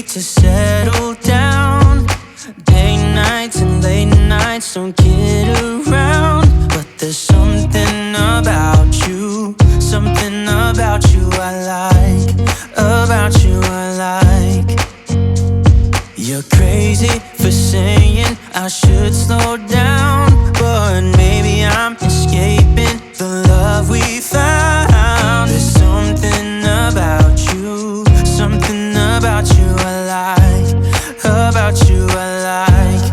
need to settle down. Day nights and late nights don't get around. But there's something about you, something about you I like, about you I like. You're crazy for saying I should slow down, but maybe I'm escaping the love we found. There's something about you, something about you I like, about you I like.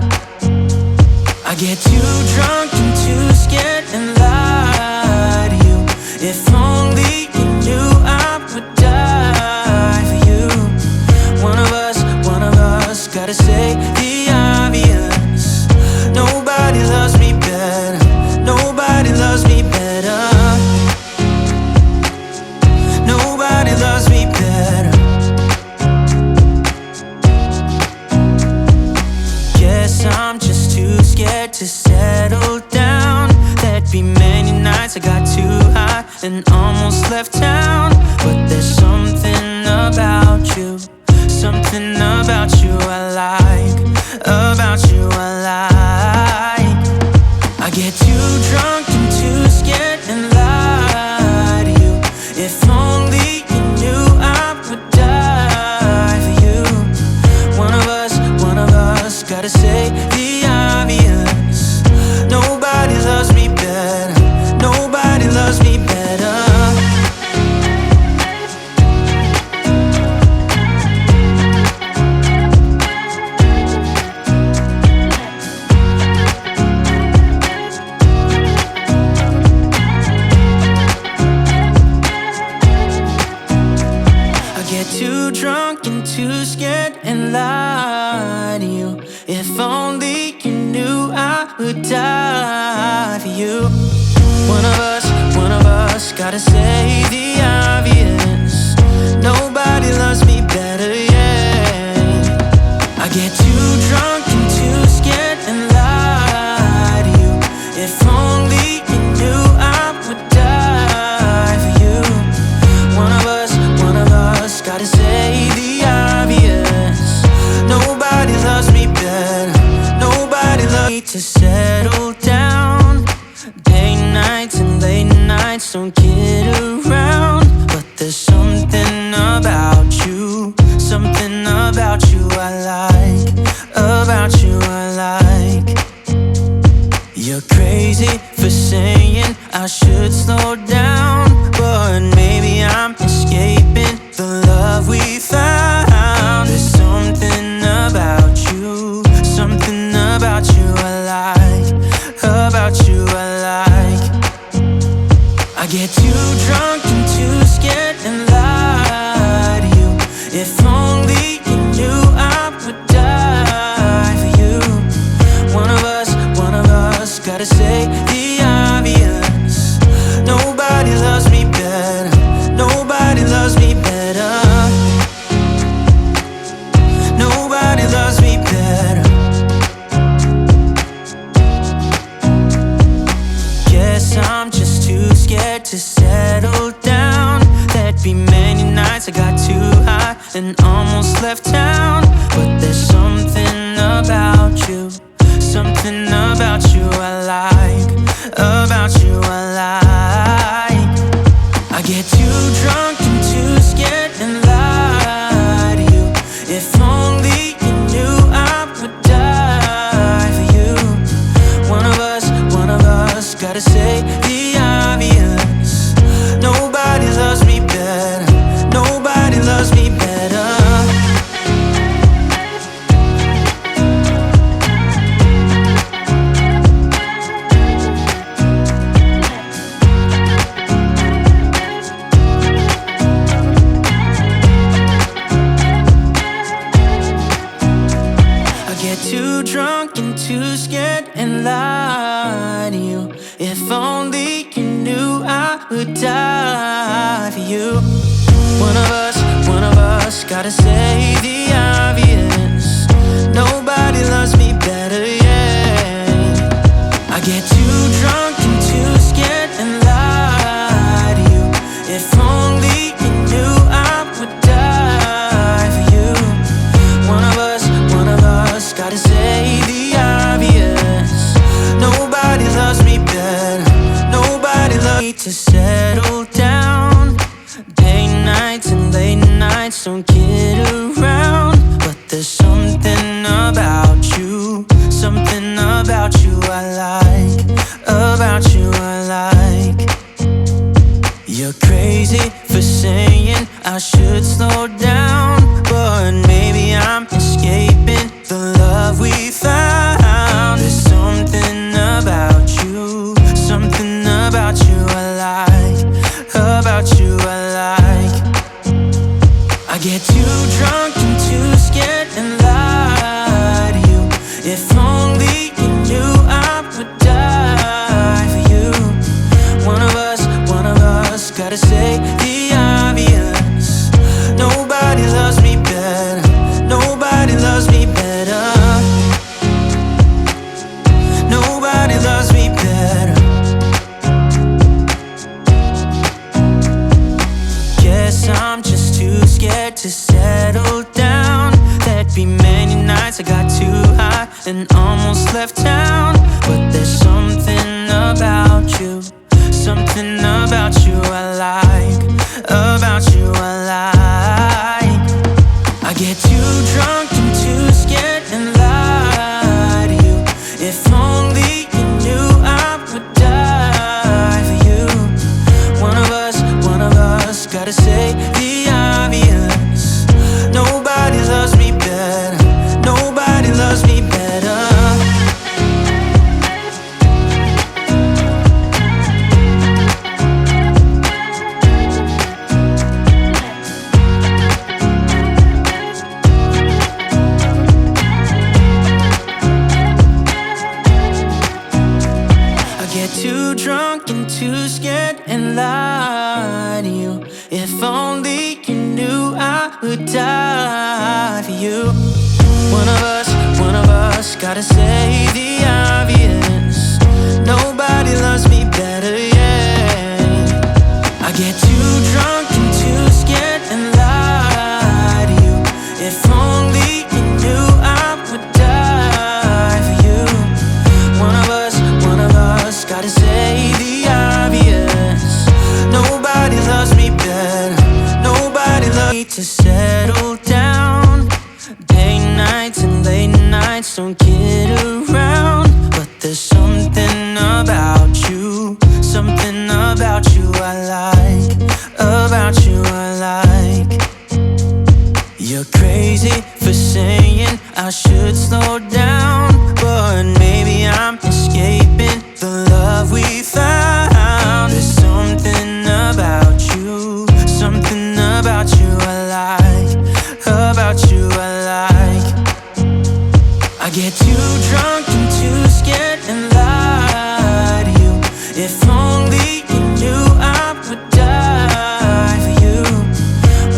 I get too drunk and too scared and lie to you. If only you knew I would die for you. One of us gotta say the obvious. Nobody loves me better, nobody loves me better, nobody loves me better. Guess I'm just too scared to settle down. There'd be many nights I got too high and almost left town. But there's something about you, something about you I like, about you I like. I get too drunk and too scared and lie to you. If only you knew I would die for you. One of us gotta say the obvious. Nobody loves me better, nobody loves me better. Too drunk and too scared and lie to you. If only you knew I would die for you. One of us gotta say the obvious. Nobody loves me better, yeah. I get too drunk and too scared and lie to you. If only you knew I would die for you. One of us gotta say the obvious. Nobody loves me better, nobody loves me to settle down. Day nights and late nights don't get around. But there's something about you, something about you I like, about you I like. You're crazy for saying I should slow down, but maybe I'm escaping the love we found. There's something about you, something about you I like, about you I like. I get too drunk and too scared and lie to you. If only you knew I would die for you. One of us gotta say the obvious. Nobody loves me better, nobody loves me better, nobody loves me better. Guess I'm just too scared to settle down. There'd be many nights I got too high and almost left town. But there's something about you, something about you I like, about you I like. I get too drunk and too scared and lie to you. If only you knew I would die for you. One of us gotta say the obvious. Nobody loves me better, nobody loves me better. Too drunk and too scared and lie to you. If only you knew I would die for you. One of us gotta say the obvious. Nobody loves me better, yeah. I get too drunk and too scared and lie to you. If only you knew I would die for you. and almost left town. But there's something about you, something about you I like, about you I like. I get too drunk and too scared and lie to you. If only you knew I would die for you. One of us gotta say the obvious. Nobody loves me better, nobody loves me better. Too drunk and too scared and lie to you. If only you knew I would die for you. One of us gotta say the obvious. Nobody loves me better, yeah. I get too drunk and too scared and lie to you. If only you knew I would die for you. One of us gotta say the obvious. Nobody loves me better, nobody loves me. To settle down, day nights and late nights, don't kid around. But there's something about you, something about you I like, about you I like. You're crazy for saying I should slow down, but maybe I'm escaping the love we found. There's something about you, something about you I like, about you I like. I get too drunk and too scared and lie to you. If only you knew I would die for you.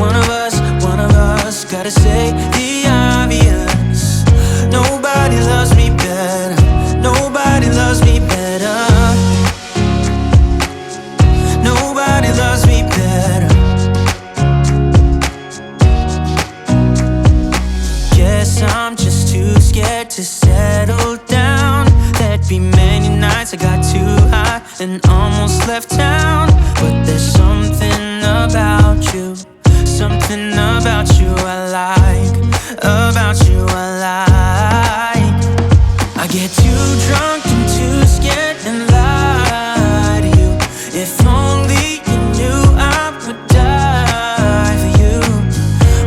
One of us gotta say the obvious. Nobody loves me better, nobody loves me better. Nobody loves me better. Guess I'm just too scared to settle down. There'd be many nights I got too high and almost left town. But there's something about you, something about you I like, about you I like. I get too drunk and too scared and lie to you. If only you knew I would die for you.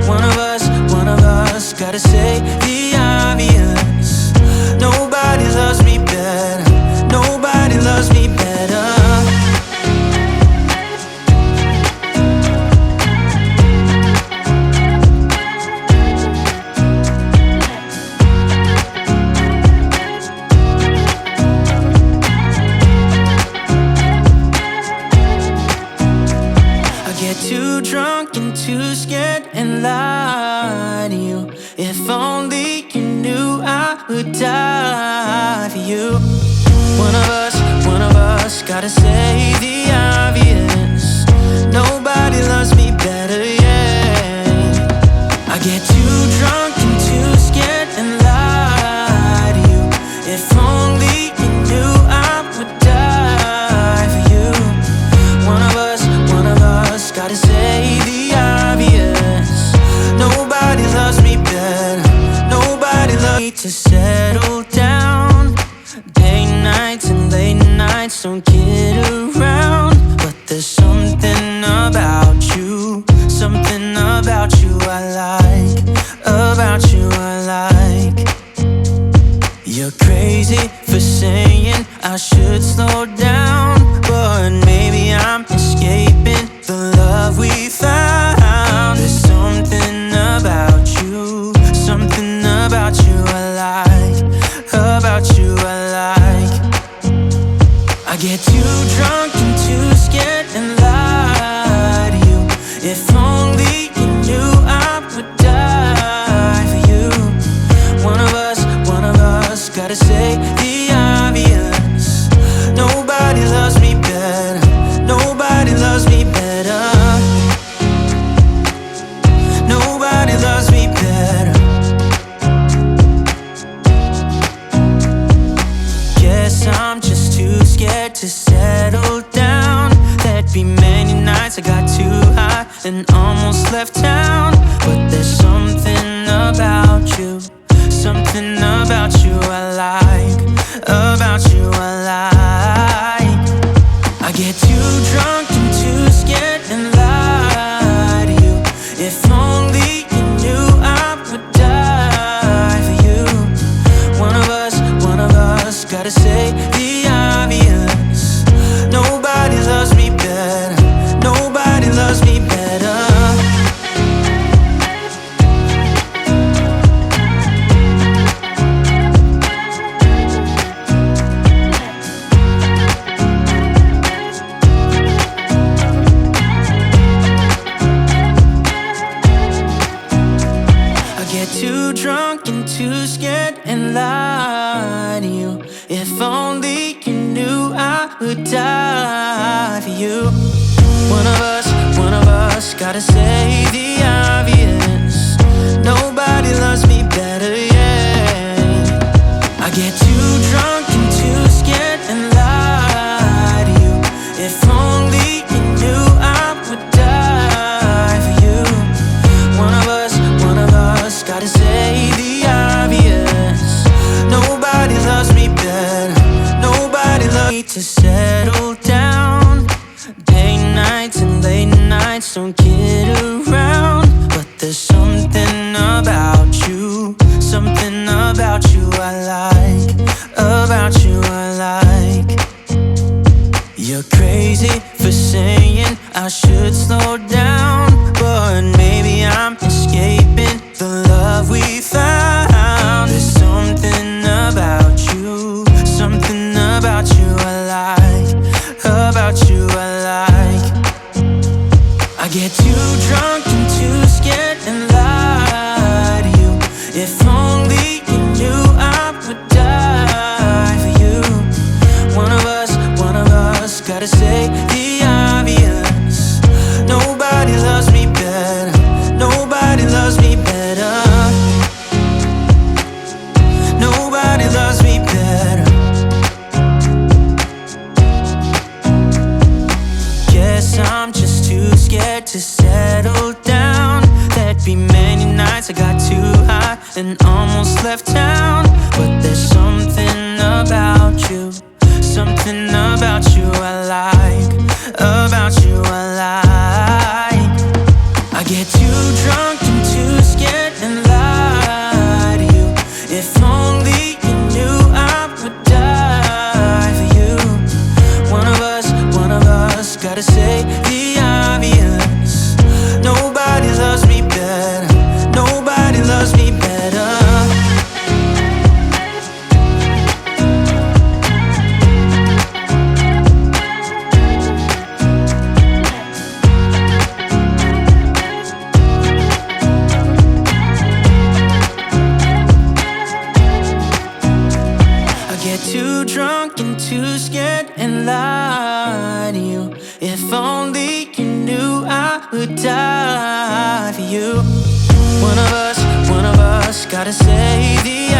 One of us gotta say the obvious. Nobody loves me better, nobody loves me better. Too drunk and too scared and lie to you. If only you knew I would die for you. One of us gotta say the obvious. Nobody loves me better, yeah. I get too drunk and too scared and lie to you. If only you knew I would die for you. One of us gotta say the obvious. Nobody loves me better, nobody loves me. To settle down, day nights and late nights, don't kid around. But there's something about you, something about you I like, about you I like. You're crazy for saying I should slow down, but maybe I'm escaping the love we found. There's something about you, something about you I like, about you I like. I get too drunk and too scared and lie to you. If only you knew I would die for you. One of us gotta say the obvious. get too drunk and too scared and lie to you. If only you knew I would die for you. One of us gotta say the obvious. Nobody loves me better, yeah. I get too drunk and too scared and lie to you. If only you knew I would die for you. One of us gotta say the obvious. Nobody loves me better. Nobody loves me to settle down. Day nights and late nights don't get around. But there's something about you, something about you I like, about you I like. You're crazy for saying I should slow down, but maybe I'm escaping the love we found. There's something about you, something about you I like, about you I like. I get too drunk and too scared and lie to you. If only you knew I would die for you. One of us gotta say the obvious. Nobody loves me better. Nobody loves me better. Nobody loves me better. Guess I'm just too scared to settle down. There'd be many nights I got too high and almost left town. But there's something about you, something about you I like, about you I like. I get too drunk and too scared and lie to you. If only you knew I would die for you. One of us gotta say the obvious. Nobody loves me better. Nobody loves me better. Get too drunk and too scared and lie to you. If only you knew I would die for you. One of us gotta say the